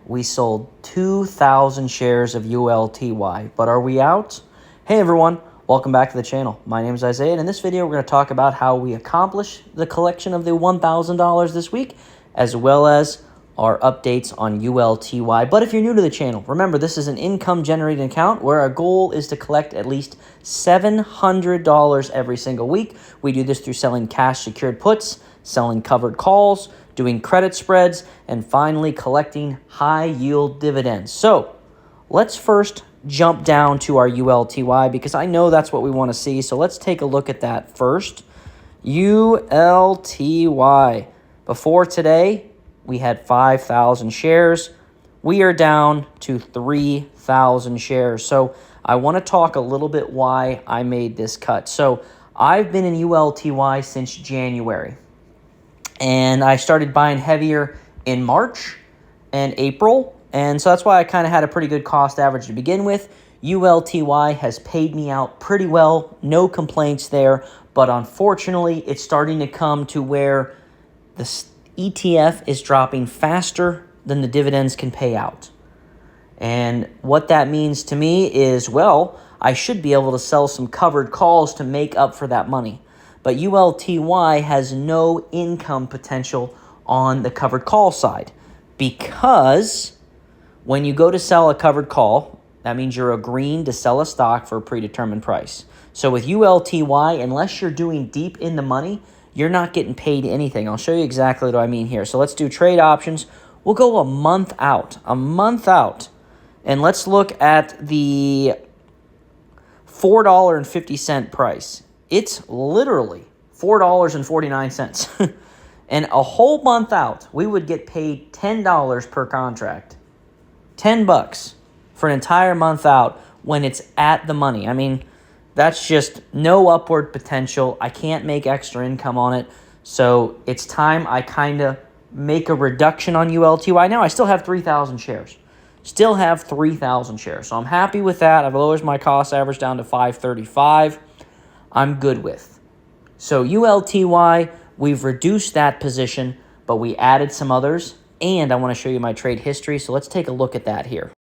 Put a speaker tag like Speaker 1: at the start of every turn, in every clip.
Speaker 1: we sold 2,000 shares of ULTY. But are we out? Hey everyone, welcome back to the channel. My name is Isaiah, and in this video we're going to talk about how we accomplish the collection of the $1,000 this week, as well as our updates on ULTY. But if you're new to the channel, remember this is an income generating account where our goal is to collect at least $700 every single week. We do this through selling cash secured puts, selling covered calls, doing credit spreads, and finally collecting high yield dividends. So let's first jump down to our ULTY because I know that's what we want to see. So let's take a look at that first. ULTY. Before today, we had 5,000 shares. We are down to 3,000 shares. So I want to talk a little bit why I made this cut. So I've been in ULTY since January, and I started buying heavier in March and April. And so that's why I kind of had a pretty good cost average to begin with. ULTY has paid me out pretty well. No complaints there. But unfortunately, it's starting to come to where the ETF is dropping faster than the dividends can pay out. And what that means to me is, well, I should be able to sell some covered calls to make up for that money. But ULTY has no income potential on the covered call side, because when you go to sell a covered call, that means you're agreeing to sell a stock for a predetermined price. So with ULTY, unless you're doing deep in the money, you're not getting paid anything. I'll show you exactly what I mean here. So let's do trade options. We'll go a month out. And let's look at the $4.50 price. It's literally $4.49. And a whole month out, we would get paid $10 per contract. $10 for an entire month out when it's at the money. I mean, that's just no upward potential. I can't make extra income on it. So it's time I kind of make a reduction on ULTY. Now I still have 3,000 shares. So I'm happy with that. I've lowered my cost average down to 535. I'm good with. So ULTY, we've reduced that position, but we added some others. And I want to show you my trade history. So let's take a look at that here.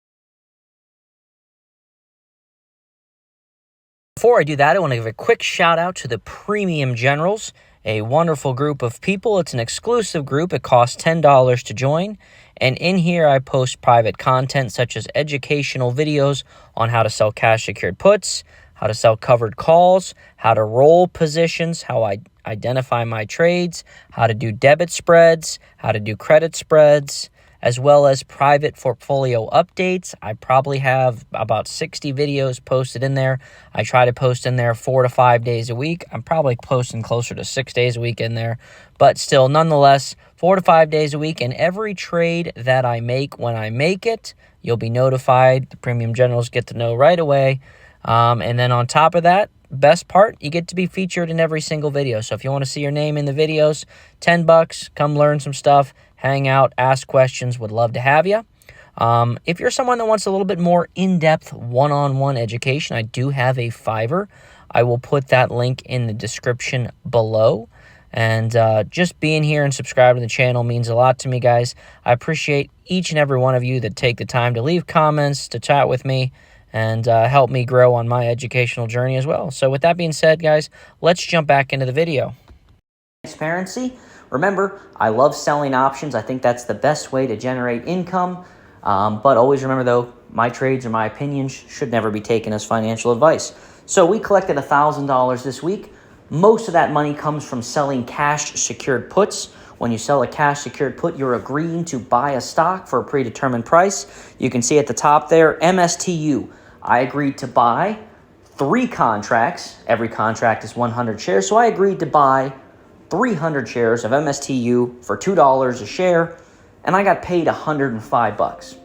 Speaker 1: Before I do that, I want to give a quick shout out to the Premium Generals, a wonderful group of people. It's an exclusive group. It costs $10 to join. And in here, I post private content such as educational videos on how to sell cash secured puts, how to sell covered calls, how to roll positions, how I identify my trades, how to do debit spreads, how to do credit spreads, as well as private portfolio updates. I probably have about 60 videos posted in there. I try to post in there 4 to 5 days a week. I'm probably posting closer to 6 days a week in there, but still, nonetheless, 4 to 5 days a week. And every trade that I make, when I make it, you'll be notified. The Premium Generals get to know right away. And then on top of that, best part, you get to be featured in every single video. So if you want to see your name in the videos, $10, come learn some stuff, hang out, ask questions, would love to have you. If you're someone that wants a little bit more in-depth one-on-one education, I do have a Fiverr. I will put that link in the description below. And just being here and subscribing to the channel means a lot to me, guys. I appreciate each and every one of you that take the time to leave comments, to chat with me, and help me grow on my educational journey as well. So with that being said, guys, let's jump back into the video. Transparency. Remember, I love selling options. I think that's the best way to generate income. But always remember, though, my trades or my opinions should never be taken as financial advice. So we collected $1,000 this week. Most of that money comes from selling cash secured puts. When you sell a cash secured put, you're agreeing to buy a stock for a predetermined price. You can see at the top there, MSTU. I agreed to buy 3 contracts. Every contract is 100 shares. So I agreed to buy 300 shares of MSTU for $2 a share, and I got paid $105.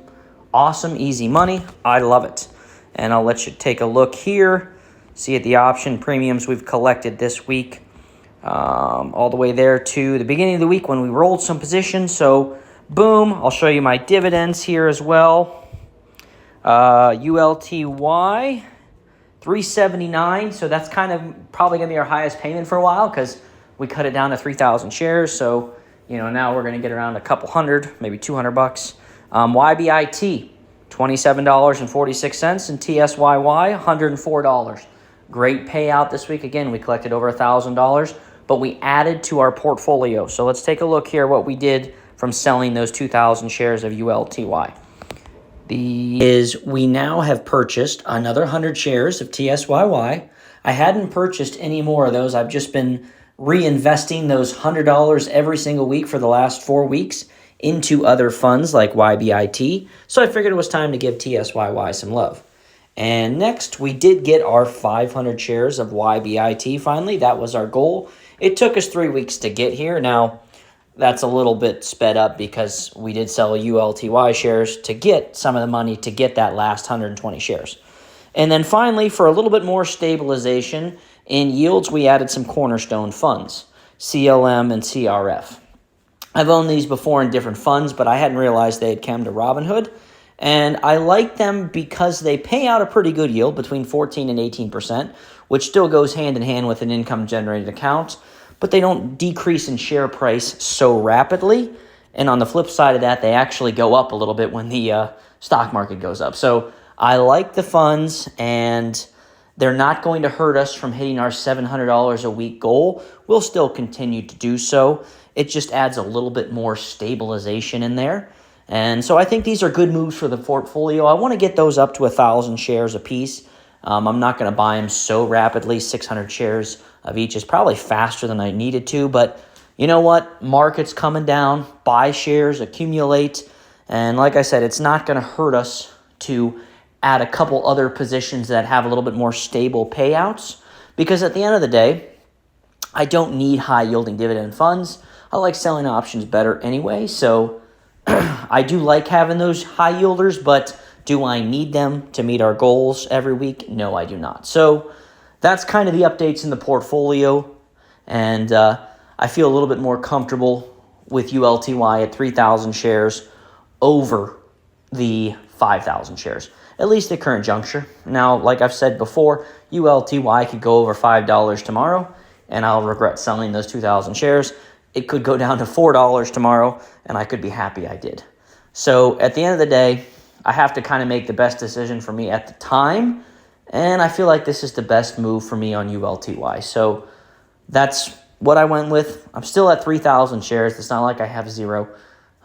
Speaker 1: Awesome, easy money. I love it. And I'll let you take a look here. See at the option premiums we've collected this week, all the way there to the beginning of the week when we rolled some positions. So boom, I'll show you my dividends here as well. ULTY, $3.79. So that's kind of probably going to be our highest payment for a while because we cut it down to 3,000 shares. So, you know, now we're going to get around a couple hundred, maybe $200. YBIT, $27.46, and TSYY, $104. Great payout this week. Again, we collected over $1,000, but we added to our portfolio. So let's take a look here what we did from selling those 2,000 shares of ULTY. We now have purchased another 100 shares of TSYY. I hadn't purchased any more of those. I've just been reinvesting those $100 every single week for the last 4 weeks into other funds like YBIT. So I figured it was time to give TSYY some love. And next, we did get our 500 shares of YBIT finally. That was our goal. It took us 3 weeks to get here. Now, that's a little bit sped up because we did sell ULTY shares to get some of the money to get that last 120 shares. And then finally, for a little bit more stabilization in yields, we added some cornerstone funds, CLM and CRF. I've owned these before in different funds, but I hadn't realized they had come to Robinhood. And I like them because they pay out a pretty good yield, between 14 and 18%, which still goes hand in hand with an income-generated account. But they don't decrease in share price so rapidly. And on the flip side of that, they actually go up a little bit when the stock market goes up. So I like the funds, and they're not going to hurt us from hitting our $700 a week goal. We'll still continue to do so. It just adds a little bit more stabilization in there. And so I think these are good moves for the portfolio. I want to get those up to 1,000 shares a piece. I'm not going to buy them so rapidly. 600 shares of each is probably faster than I needed to, but you know what? Market's coming down. Buy shares, accumulate, and like I said, it's not going to hurt us to add a couple other positions that have a little bit more stable payouts, because at the end of the day, I don't need high-yielding dividend funds. I like selling options better anyway, so I do like having those high yielders, but do I need them to meet our goals every week? No, I do not. So that's kind of the updates in the portfolio, and I feel a little bit more comfortable with ULTY at 3,000 shares over the 5,000 shares, at least at current juncture. Now, like I've said before, ULTY could go over $5 tomorrow, and I'll regret selling those 2,000 shares. It could go down to $4 tomorrow, and I could be happy I did. So at the end of the day, I have to kind of make the best decision for me at the time, and I feel like this is the best move for me on ULTY. So that's what I went with. I'm still at 3,000 shares. It's not like I have zero,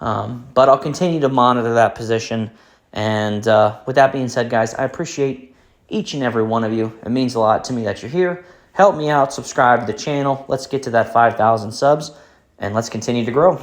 Speaker 1: but I'll continue to monitor that position. And with that being said, guys, I appreciate each and every one of you. It means a lot to me that you're here. Help me out, subscribe to the channel. Let's get to that 5,000 subs, and let's continue to grow.